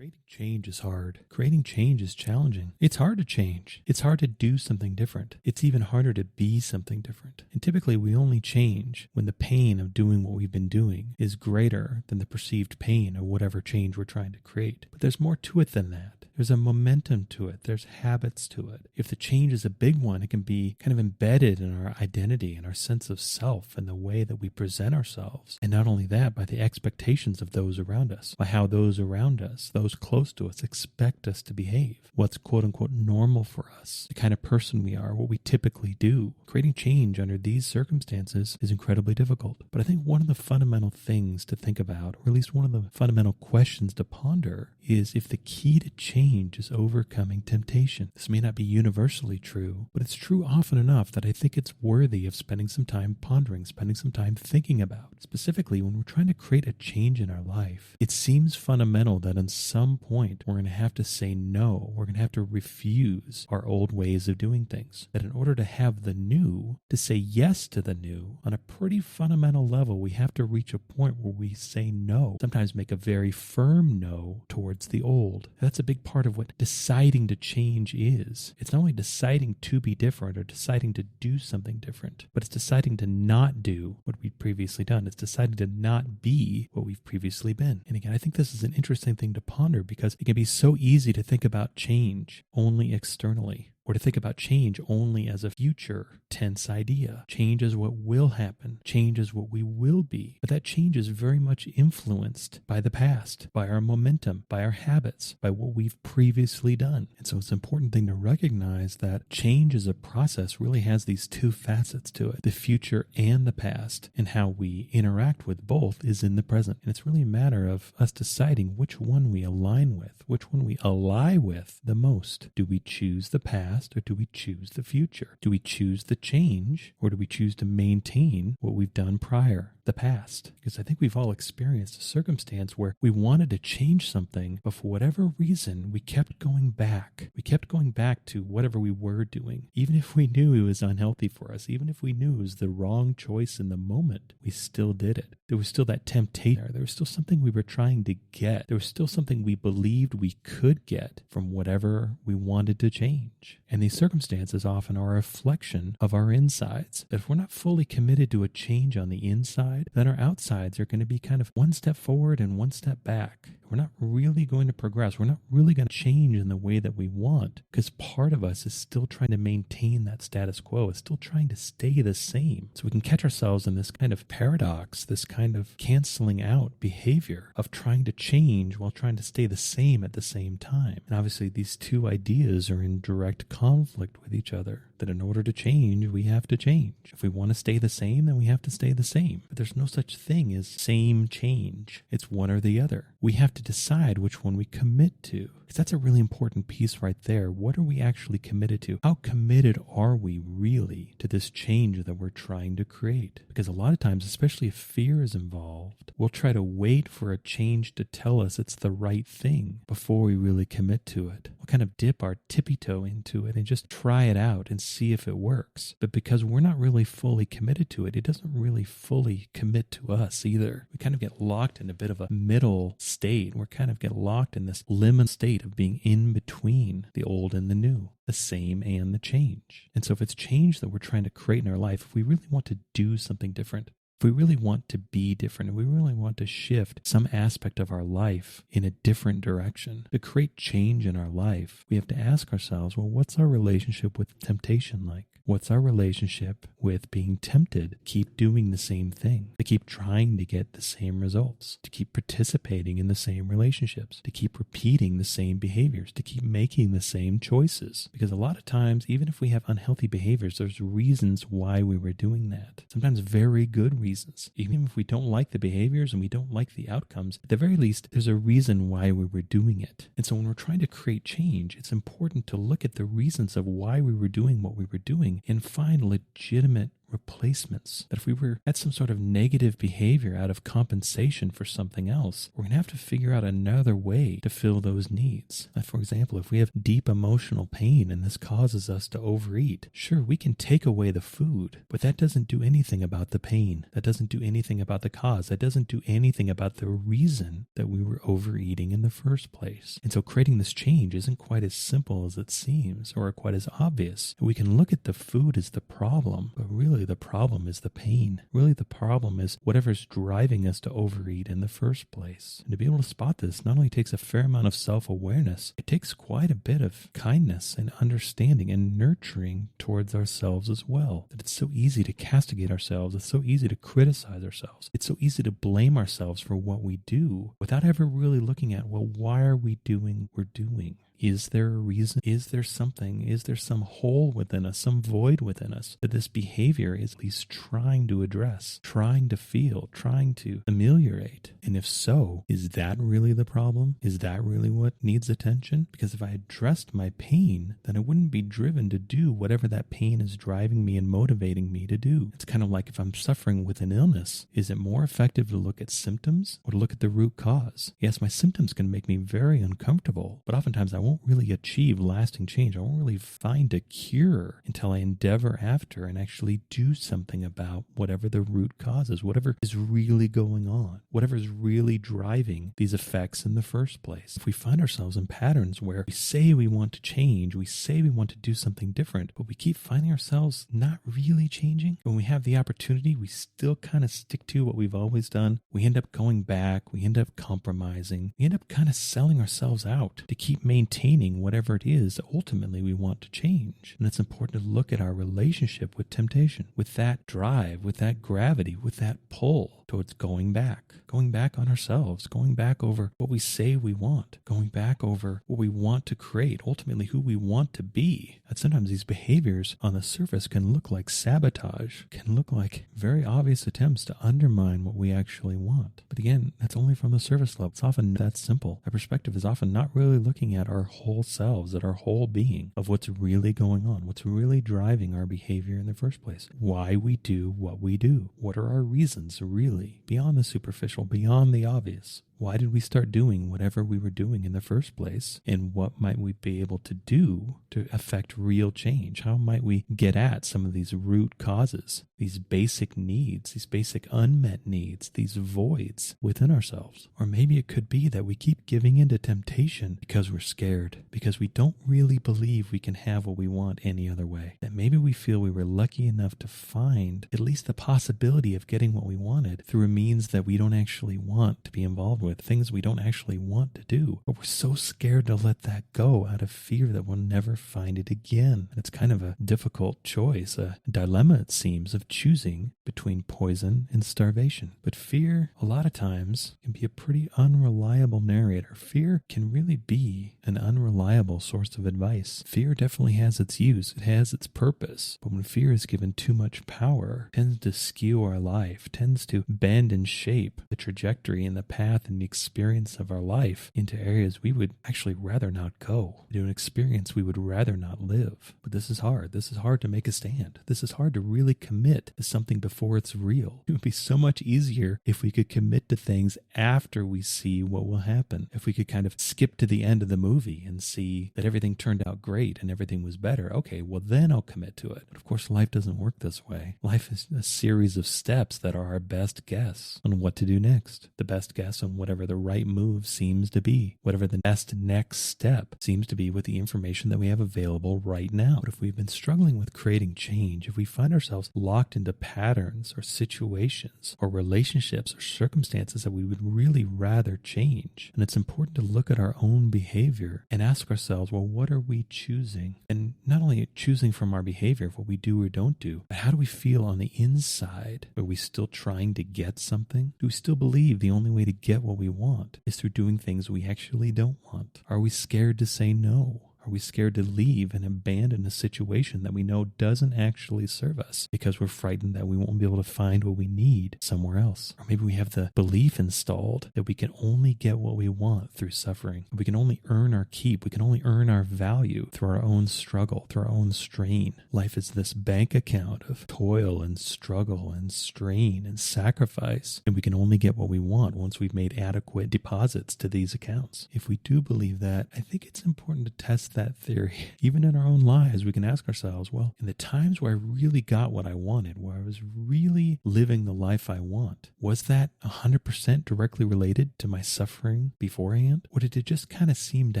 Creating change is hard. Creating change is challenging. It's hard to change. It's hard to do something different. It's even harder to be something different. And typically we only change when the pain of doing what we've been doing is greater than the perceived pain of whatever change we're trying to create. But there's more to it than that. There's a momentum to it. There's habits to it. If the change is a big one, it can be kind of embedded in our identity and our sense of self and the way that we present ourselves. And not only that, by the expectations of those around us, by how those around us, those close to us, expect us to behave, what's quote unquote normal for us, the kind of person we are, what we typically do. Creating change under these circumstances is incredibly difficult. But I think one of the fundamental things to think about, or at least one of the fundamental questions to ponder, is if the key to change is overcoming temptation. This may not be universally true, but it's true often enough that I think it's worthy of spending some time pondering, spending some time thinking about. Specifically, when we're trying to create a change in our life, it seems fundamental that at some point we're going to have to say no. We're going to have to refuse our old ways of doing things. That in order to have the new, to say yes to the new, on a pretty fundamental level, we have to reach a point where we say no, sometimes make a very firm no towards the old. And that's a big part of what deciding to change is. It's not only deciding to be different or deciding to do something different, but it's deciding to not do what we've previously done. It's deciding to not be what we've previously been. And again, I think this is an interesting thing to ponder because it can be so easy to think about change only externally, or to think about change only as a future tense idea. Change is what will happen. Change is what we will be. But that change is very much influenced by the past, by our momentum, by our habits, by what we've previously done. And so it's an important thing to recognize that change as a process really has these two facets to it, the future and the past, and how we interact with both is in the present. And it's really a matter of us deciding which one we align with, which one we ally with the most. Do we choose the past or do we choose the future? Do we choose the change or do we choose to maintain what we've done prior, the past? Because I think we've all experienced a circumstance where we wanted to change something, but for whatever reason, we kept going back. We kept going back to whatever we were doing. Even if we knew it was unhealthy for us, even if we knew it was the wrong choice in the moment, we still did it. There was still that temptation. There was still something we were trying to get. There was still something we believed we could get from whatever we wanted to change. And these circumstances often are a reflection of our insides. That if we're not fully committed to a change on the inside, then our outsides are going to be kind of one step forward and one step back. We're not really going to progress. We're not really going to change in the way that we want because part of us is still trying to maintain that status quo, is still trying to stay the same. So we can catch ourselves in this kind of paradox, this kind of canceling out behavior of trying to change while trying to stay the same at the same time. And obviously these two ideas are in direct conflict with each other. That in order to change, we have to change. If we want to stay the same, then we have to stay the same. But there's no such thing as same change. It's one or the other. We have to decide which one we commit to. Because that's a really important piece right there. What are we actually committed to? How committed are we really to this change that we're trying to create? Because a lot of times, especially if fear is involved, we'll try to wait for a change to tell us it's the right thing before we really commit to it. We'll kind of dip our tippy toe into it and just try it out and see if it works. But because we're not really fully committed to it, it doesn't really fully commit to us either. We kind of get locked in a bit of a middle state. We're kind of get locked in this limbo state of being in between the old and the new, the same and the change. And so if it's change that we're trying to create in our life, if we really want to do something different, if we really want to be different, if we really want to shift some aspect of our life in a different direction, to create change in our life, we have to ask ourselves, well, what's our relationship with temptation like? What's our relationship with being tempted to keep doing the same thing, to keep trying to get the same results, to keep participating in the same relationships, to keep repeating the same behaviors, to keep making the same choices? Because a lot of times, even if we have unhealthy behaviors, there's reasons why we were doing that. Sometimes very good reasons. Even if we don't like the behaviors and we don't like the outcomes, at the very least, there's a reason why we were doing it. And so when we're trying to create change, it's important to look at the reasons of why we were doing what we were doing and find legitimate replacements. That if we were at some sort of negative behavior out of compensation for something else, we're going to have to figure out another way to fill those needs. That, for example, if we have deep emotional pain and this causes us to overeat, sure, we can take away the food, but that doesn't do anything about the pain. That doesn't do anything about the cause. That doesn't do anything about the reason that we were overeating in the first place. And so creating this change isn't quite as simple as it seems, or quite as obvious. We can look at the food as the problem, but really the problem is the pain. Really the problem is whatever's driving us to overeat in the first place. And to be able to spot this not only takes a fair amount of self-awareness, it takes quite a bit of kindness and understanding and nurturing towards ourselves as well. That it's so easy to castigate ourselves. It's so easy to criticize ourselves. It's so easy to blame ourselves for what we do without ever really looking at, well, why are we doing what we're doing? Is there a reason? Is there something? Is there some hole within us, some void within us that this behavior is at least trying to address, trying to feel, trying to ameliorate? And if so, is that really the problem? Is that really what needs attention? Because if I addressed my pain, then I wouldn't be driven to do whatever that pain is driving me and motivating me to do. It's kind of like if I'm suffering with an illness, is it more effective to look at symptoms or to look at the root cause? Yes, my symptoms can make me very uncomfortable, but oftentimes I won't really achieve lasting change. I won't really find a cure until I endeavor after and actually do something about whatever the root cause is, whatever is really going on, whatever is really driving these effects in the first place. If we find ourselves in patterns where we say we want to change, we say we want to do something different, but we keep finding ourselves not really changing, when we have the opportunity, we still kind of stick to what we've always done. We end up going back, we end up compromising, we end up kind of selling ourselves out to keep maintaining whatever it is that ultimately we want to change. And it's important to look at our relationship with temptation, with that drive, with that gravity, with that pull towards going back on ourselves, going back over what we say we want, going back over what we want to create, ultimately who we want to be. And sometimes these behaviors on the surface can look like sabotage, can look like very obvious attempts to undermine what we actually want. But again, that's only from the surface level. It's often that simple. Our perspective is often not really looking at our whole selves, at our whole being, of what's really going on, what's really driving our behavior in the first place, why we do what we do, what are our reasons really, beyond the superficial, beyond the obvious. Why did we start doing whatever we were doing in the first place? And what might we be able to do to affect real change? How might we get at some of these root causes, these basic needs, these basic unmet needs, these voids within ourselves? Or maybe it could be that we keep giving into temptation because we're scared, because we don't really believe we can have what we want any other way. That maybe we feel we were lucky enough to find at least the possibility of getting what we wanted through a means that we don't actually want to be involved with, things we don't actually want to do, but we're so scared to let that go out of fear that we'll never find it again. And it's kind of a difficult choice, a dilemma, it seems, of choosing between poison and starvation. But fear, a lot of times, can be a pretty unreliable narrator. Fear can really be an unreliable source of advice. Fear definitely has its use, it has its purpose, but when fear is given too much power, it tends to skew our life, tends to bend and shape the trajectory and the path and the experience of our life into areas we would actually rather not go, into an experience we would rather not live. But this is hard. This is hard to make a stand. This is hard to really commit to something before it's real. It would be so much easier if we could commit to things after we see what will happen. If we could kind of skip to the end of the movie and see that everything turned out great and everything was better. Okay, well then I'll commit to it. But of course, life doesn't work this way. Life is a series of steps that are our best guess on what to do next. The best guess on whatever the right move seems to be, whatever the best next step seems to be with the information that we have available right now. But if we've been struggling with creating change, if we find ourselves locked into patterns or situations or relationships or circumstances that we would really rather change, and it's important to look at our own behavior and ask ourselves, well, what are we choosing? And not only choosing from our behavior of what we do or don't do, but how do we feel on the inside? Are we still trying to get something? Do we still believe the only way to get what we want is through doing things we actually don't want? Are we scared to say no? Are we scared to leave and abandon a situation that we know doesn't actually serve us because we're frightened that we won't be able to find what we need somewhere else? Or maybe we have the belief installed that we can only get what we want through suffering. We can only earn our keep. We can only earn our value through our own struggle, through our own strain. Life is this bank account of toil and struggle and strain and sacrifice, and we can only get what we want once we've made adequate deposits to these accounts. If we do believe that, I think it's important to test that theory. Even in our own lives, we can ask ourselves, well, in the times where I really got what I wanted, where I was really living the life I want, was that 100% directly related to my suffering beforehand? Or did it just kind of seem to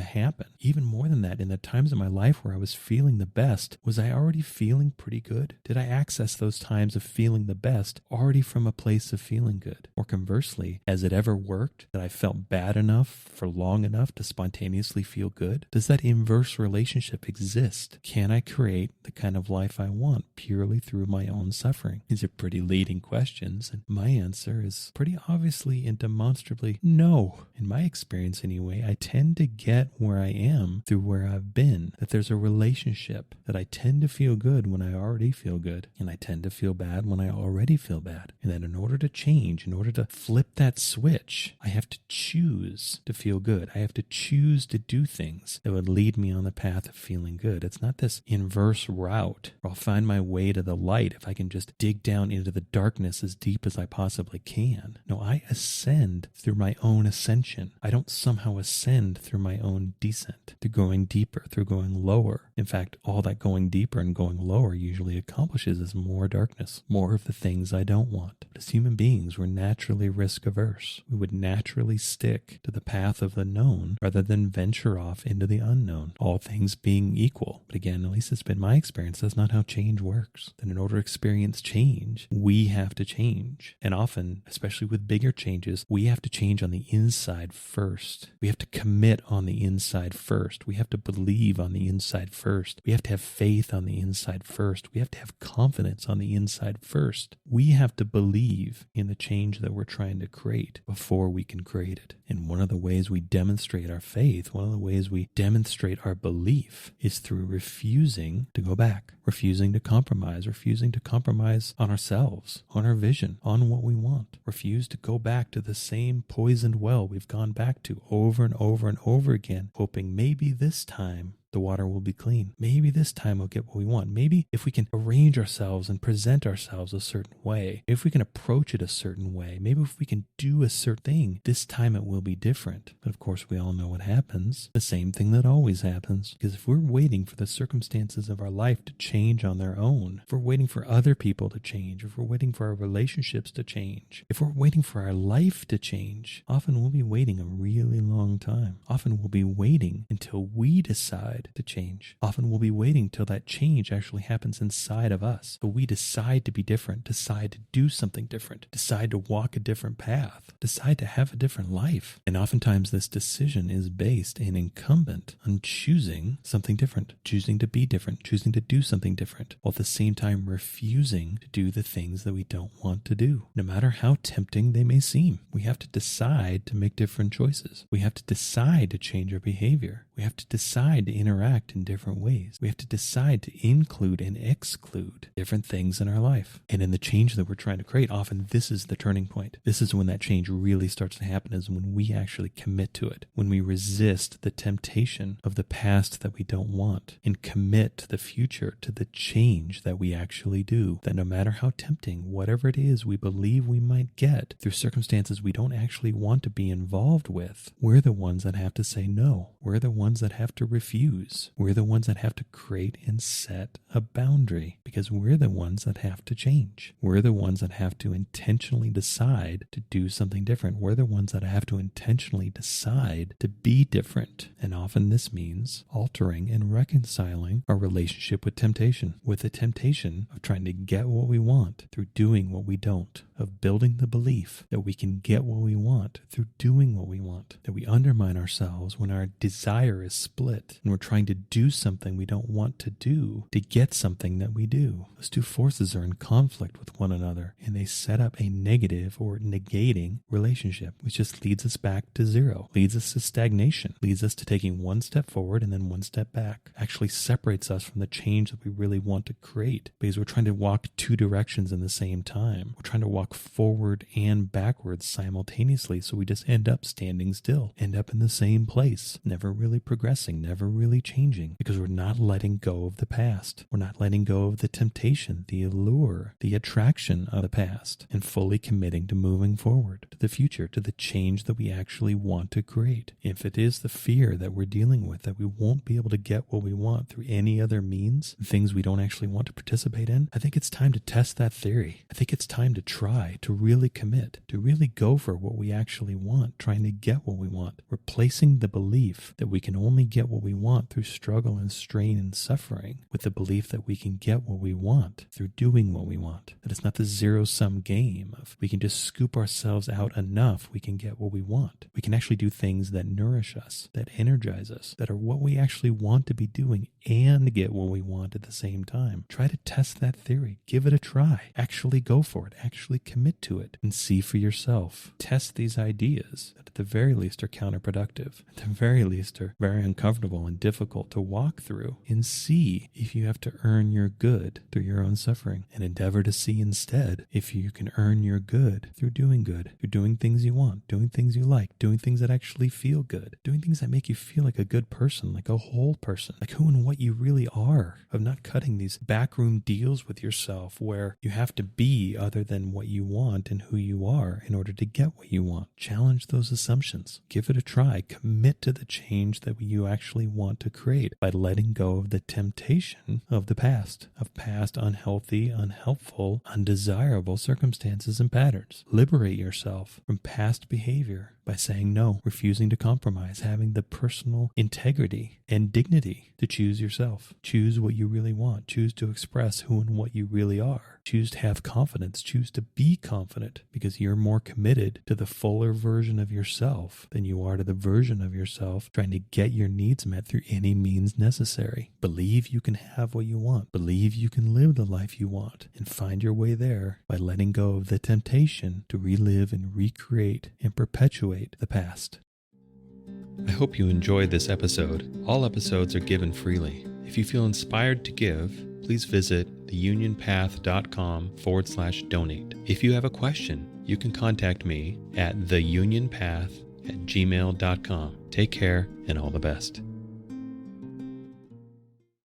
happen? Even more than that, in the times of my life where I was feeling the best, was I already feeling pretty good? Did I access those times of feeling the best already from a place of feeling good? Or conversely, has it ever worked that I felt bad enough for long enough to spontaneously feel good? Does that inverse relationship exist? Can I create the kind of life I want purely through my own suffering? These are pretty leading questions, and my answer is pretty obviously and demonstrably no. In my experience anyway, I tend to get where I am through where I've been, that there's a relationship, that I tend to feel good when I already feel good, and I tend to feel bad when I already feel bad. And that in order to change, in order to flip that switch, I have to choose to feel good. I have to choose to do things that would lead me on the path of feeling good. It's not this inverse route where I'll find my way to the light if I can just dig down into the darkness as deep as I possibly can. No, I ascend through my own ascension. I don't somehow ascend through my own descent, through going deeper, through going lower. In fact, all that going deeper and going lower usually accomplishes is more darkness, more of the things I don't want. But as human beings, we're naturally risk averse. We would naturally stick to the path of the known rather than venture off into the unknown, all things being equal. But again, at least it's been my experience, that's not how change works. That in order to experience change, we have to change. And often, especially with bigger changes, we have to change on the inside first. We have to commit on the inside first. We have to believe on the inside first. We have to have faith on the inside first. We have to have confidence on the inside first. We have to believe in the change that we're trying to create before we can create it. And one of the ways we demonstrate our faith, one of the ways we demonstrate our belief is through refusing to go back, refusing to compromise on ourselves, on our vision, on what we want. Refuse to go back to the same poisoned well we've gone back to over and over and over again, hoping maybe this time the water will be clean. Maybe this time we'll get what we want. Maybe if we can arrange ourselves and present ourselves a certain way, if we can approach it a certain way, maybe if we can do a certain thing, this time it will be different. But of course, we all know what happens. The same thing that always happens. Because if we're waiting for the circumstances of our life to change on their own, if we're waiting for other people to change, if we're waiting for our relationships to change, if we're waiting for our life to change, often we'll be waiting a really long time. Often we'll be waiting until we decide to change. Often we'll be waiting till that change actually happens inside of us. So we decide to be different, decide to do something different, decide to walk a different path, decide to have a different life. And oftentimes this decision is based and incumbent on choosing something different, choosing to be different, choosing to do something different, while at the same time refusing to do the things that we don't want to do, no matter how tempting they may seem. We have to decide to make different choices. We have to decide to change our behavior. We have to decide to interact in different ways. We have to decide to include and exclude different things in our life. And in the change that we're trying to create, often this is the turning point. This is when that change really starts to happen, is when we actually commit to it, when we resist the temptation of the past that we don't want and commit to the future, to the change that we actually do. That no matter how tempting, whatever it is we believe we might get through circumstances we don't actually want to be involved with, we're the ones that have to say no. We're the ones that have to refuse. We're the ones that have to create and set a boundary, because we're the ones that have to change. We're the ones that have to intentionally decide to do something different. We're the ones that have to intentionally decide to be different. And often this means altering and reconciling our relationship with temptation, with the temptation of trying to get what we want through doing what we don't, of building the belief that we can get what we want through doing what we want, that we undermine ourselves when our desire is split and we're trying to do something we don't want to do to get something that we do. Those two forces are in conflict with one another, and they set up a negative or negating relationship, which just leads us back to zero, leads us to stagnation, leads us to taking one step forward and then one step back, actually separates us from the change that we really want to create, because we're trying to walk two directions in the same time. We're trying to walk forward and backwards simultaneously, so we just end up standing still, end up in the same place, never really progressing, never really changing, because we're not letting go of the past. We're not letting go of the temptation, the allure, the attraction of the past, and fully committing to moving forward, to the future, to the change that we actually want to create. If it is the fear that we're dealing with, that we won't be able to get what we want through any other means, things we don't actually want to participate in, I think it's time to test that theory. I think it's time to try to really commit, to really go for what we actually want, trying to get what we want, replacing the belief that we can only get what we want through struggle and strain and suffering with the belief that we can get what we want through doing what we want. That it's not the zero-sum game of we can just scoop ourselves out enough we can get what we want. We can actually do things that nourish us, that energize us, that are what we actually want to be doing and get what we want at the same time. Try to test that theory. Give it a try. Actually go for it. Actually commit to it and see for yourself. Test these ideas that at the very least are counterproductive, at the very least are very uncomfortable and difficult to walk through, and see if you have to earn your good through your own suffering, and endeavor to see instead if you can earn your good, through doing things you want, doing things you like, doing things that actually feel good, doing things that make you feel like a good person, like a whole person, like who and what you really are, of not cutting these backroom deals with yourself where you have to be other than what you want and who you are in order to get what you want. Challenge those assumptions. Give it a try. Commit to the change that you actually want to create by letting go of the temptation of the past, of past unhealthy, unhelpful, undesirable circumstances and patterns. Liberate yourself from past behavior by saying no, refusing to compromise, having the personal integrity and dignity to choose yourself. Choose what you really want. Choose to express who and what you really are. Choose to have confidence. Choose to be confident, because you're more committed to the fuller version of yourself than you are to the version of yourself trying to get your needs met through any means necessary. Believe you can have what you want. Believe you can live the life you want, and find your way there by letting go of the temptation to relive and recreate and perpetuate the past. I hope you enjoyed this episode. All episodes are given freely. If you feel inspired to give, please visit theunionpath.com/donate. If you have a question, you can contact me at theunionpath@gmail.com. Take care and all the best.